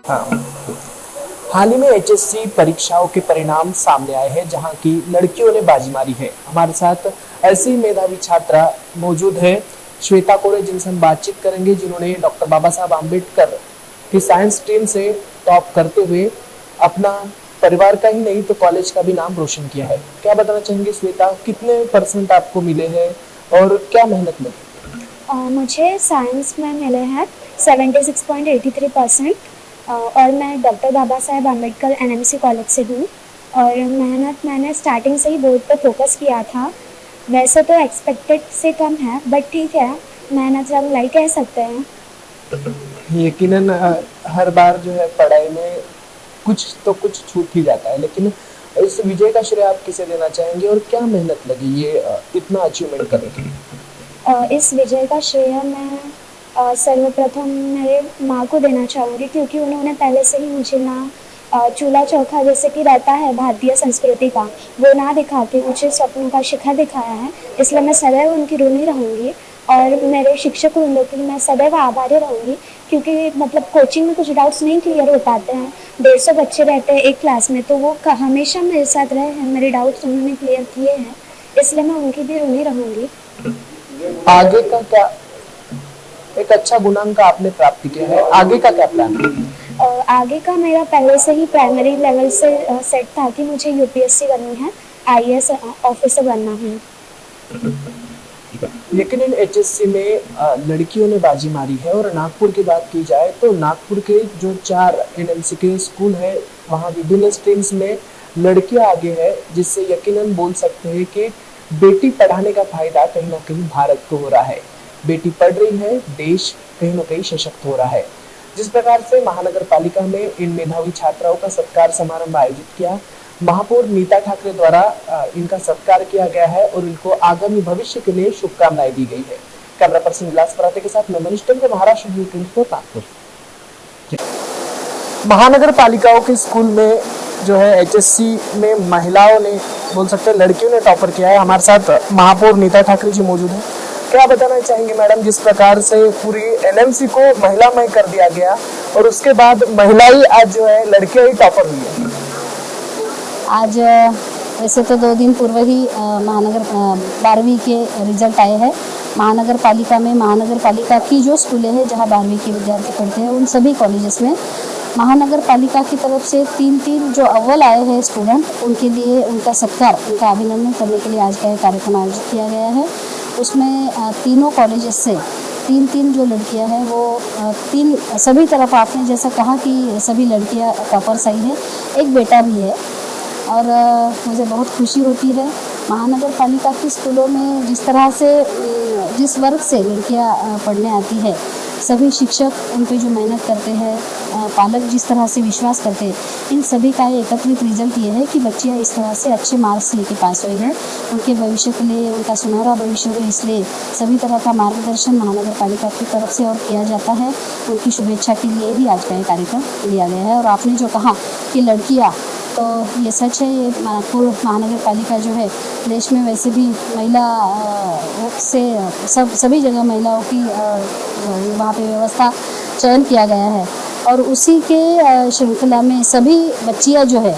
हाँ, हाल ही में एचएससी परीक्षाओं के परिणाम सामने आए हैं जहां की लड़कियों ने बाजी मारी है। हमारे साथ ऐसी मेधावी छात्रा मौजूद है श्वेता कोरे, जिनसे हम बातचीत करेंगे, जिन्होंने डॉक्टर बाबा साहब आम्बेडकर की साइंस स्ट्रीम से टॉप करते हुए अपना परिवार का ही नहीं तो कॉलेज का भी नाम रोशन किया है। क्या बताना चाहेंगे श्वेता, कितने परसेंट आपको मिले हैं और क्या मेहनत लगी? मुझे साइंस में मिले हैं 76.83% और मैं doctor Baba Saheb Ambedkar NMC college से हूँ। और मेहनत मैंने स्टार्टिंग से ही बोर्ड पर फोकस किया था। वैसे तो एक्सपेक्टेड से कम है, बट ठीक है, मेहनत हम लाई कह सकते हैं। यकीनन हर बार जो है पढ़ाई में कुछ छूट ही जाता है, लेकिन इस विजय का श्रेय आप किसे देना चाहेंगे और क्या मेहनत लगी ये इतना अचीवमेंट करने के लिए? इस विजय का श्रेय मैं सर्वप्रथम मेरे माँ को देना चाहूँगी, क्योंकि उन्होंने पहले से ही मुझे ना चूल्हा चौका जैसे कि रहता है भारतीय संस्कृति का, वो ना दिखा के मुझे स्वप्नों का शिखर दिखाया है। इसलिए मैं सदैव उनकी ऋणी रहूँगी और मेरे शिक्षक वृंदों की मैं सदैव आभारी रहूँगी, क्योंकि मतलब कोचिंग में कुछ डाउट्स नहीं क्लियर हो पाते हैं। 150 बच्चे रहते हैं एक क्लास में, तो वो हमेशा मेरे साथ रहे हैं, मेरे डाउट्स उन्होंने क्लियर किए हैं, इसलिए मैं उनकी भी ऋणी रहूँगी। आगे का क्या, एक अच्छा गुणांक आपने प्राप्त किया है, आगे का क्या प्लान है? आगे का मेरा पहले से ही प्राइमरी लेवल से सेट था कि मुझे यूपीएससी करनी है, आईएएस ऑफिसर बनना है। लेकिन इन एचएससी में लड़कियों ने बाजी मारी है। और नागपुर की बात की जाए तो नागपुर के जो 4 एनएमसी के स्कूल है, वहाँ विभिन्न स्ट्रीम्स में लड़कियां आगे है, जिससे यकीनन बोल सकते हैं कि बेटी पढ़ाने का फायदा कहीं ना कहीं भारत को हो रहा है। बेटी पढ़ रही है, देश कहीं ना कहीं सशक्त हो रहा है। जिस प्रकार से महानगर पालिका में इन मेधावी छात्राओं का सत्कार समारोह आयोजित किया, महापौर नीता ठाकरे द्वारा इनका सत्कार किया गया है और इनको आगामी भविष्य के लिए शुभकामनाएं दी गई है। कैमरा पर्सन विलास पराते के साथ मैं मनीष टेंगे, महाराष्ट्र न्यूज़ 24 नागपुर। महानगर पालिकाओं के स्कूल में जो है एचएससी में महिलाओं ने, बोल सकते हैं लड़कियों ने टॉपर किया है। हमारे साथ महापौर नीता ठाकरे जी मौजूद हैं। क्या बताना चाहेंगे मैडम, जिस प्रकार से पूरी एनएमसी को महिलामय कर दिया गया और उसके बाद महिलाएं आज जो है लड़कियां ही टॉपर हुई है? आज वैसे तो 2 दिन पूर्व ही महानगर 12वीं के रिजल्ट आए हैं। महानगर पालिका में महानगर पालिका की जो स्कूलें हैं जहां 12वीं के विद्यार्थी पढ़ते हैं, उन सभी कॉलेजेस में महानगर पालिका की तरफ से 3 जो अव्वल आए हैं स्टूडेंट, उनके लिए उनका सत्कार, उनका अभिनंदन करने के लिए आज का कार्यक्रम आयोजित किया गया है। उसमें तीनों कॉलेजेस से 3 जो लड़कियां हैं वो 3 सभी तरफ, आपने जैसा कहा कि सभी लड़कियां टॉपर्स आई हैं, एक बेटा भी है। और मुझे बहुत खुशी होती है महानगर पालिका के स्कूलों में जिस तरह से जिस वर्ग से लड़कियां पढ़ने आती है, सभी शिक्षक उन पे जो मेहनत करते हैं, पालक जिस तरह से विश्वास करते हैं, इन सभी का एकत्रित रिजल्ट ये है कि बच्चियां इस तरह से अच्छे मार्क्स लेके पास हुई हैं। उनके भविष्य के लिए, उनका सुनहरा भविष्य हो, इसलिए सभी तरह का मार्गदर्शन महानगर पालिका की तरफ से और किया जाता है। उनकी शुभेच्छा के लिए ही आज का ये कार्यक्रम लिया गया है। और आपने जो कहा कि लड़कियाँ, तो ये सच है। ये नागपुर महानगर पालिका जो है देश में वैसे भी महिला से सभी जगह महिलाओं की वहाँ पे व्यवस्था चयन किया गया है और उसी के श्रृंखला में सभी बच्चियाँ जो है,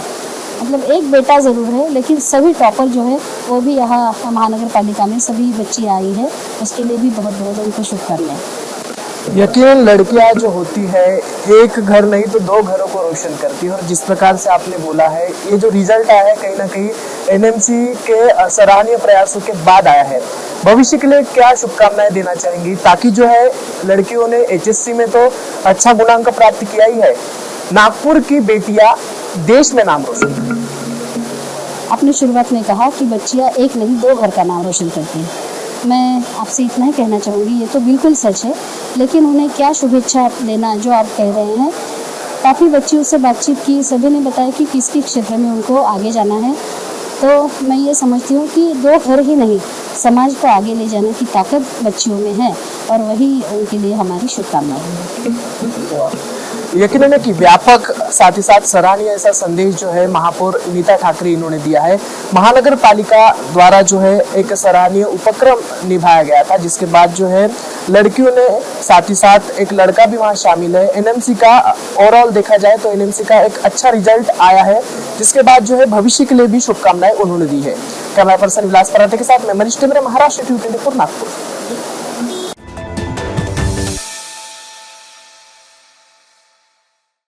मतलब एक बेटा ज़रूर है लेकिन सभी टॉपर जो है वो भी यहाँ महानगर पालिका में सभी बच्चियाँ आई है। उसके लिए भी बहुत बहुत उनको शुभकामनाएं। यकीन लड़कियां जो होती है एक घर नहीं तो 2 घरों को रोशन करती है। और जिस प्रकार से आपने बोला है, ये जो रिजल्ट आया है कहीं ना कहीं एनएमसी के सराहनीय प्रयासों के बाद आया है। भविष्य के लिए क्या शुभकामनाएं देना चाहेंगी, ताकि जो है लड़कियों ने एचएससी में तो अच्छा गुणांक प्राप्त किया ही है, नागपुर की बेटियां देश में नाम रोशन करें? आपने शुरुआत में कहा कि बच्चियां एक नहीं 2 घर का नाम रोशन करती हैं। मैं आपसे इतना ही कहना चाहूँगी, ये तो बिल्कुल सच है, लेकिन उन्हें क्या शुभेच्छा देना जो आप कह रहे हैं। काफ़ी बच्चियों से बातचीत की, सभी ने बताया कि किस किस क्षेत्र में उनको आगे जाना है। तो मैं ये समझती हूँ कि 2 घर ही नहीं, समाज को आगे ले जाने की ताकत बच्चियों में है और वही उनके लिए हमारी शुभकामनाएं हैं। यकीनन है कि व्यापक साथ ही साथ सराहनीय ऐसा संदेश जो है महापौर नीता ठाकरे इन्होंने दिया है। महानगर पालिका द्वारा जो है एक सराहनीय उपक्रम निभाया गया था, जिसके बाद जो है लड़कियों ने साथ ही साथ एक लड़का भी वहां शामिल है। एनएमसी का ओवरऑल देखा जाए तो एनएमसी का एक अच्छा रिजल्ट आया है, जिसके बाद जो है भविष्य के लिए भी शुभकामनाएं उन्होंने दी है। कैमरा पर्सन विलास पराठे के साथ मैं मनीष टेमरे, महाराष्ट्र टीवी 24 नागपुर।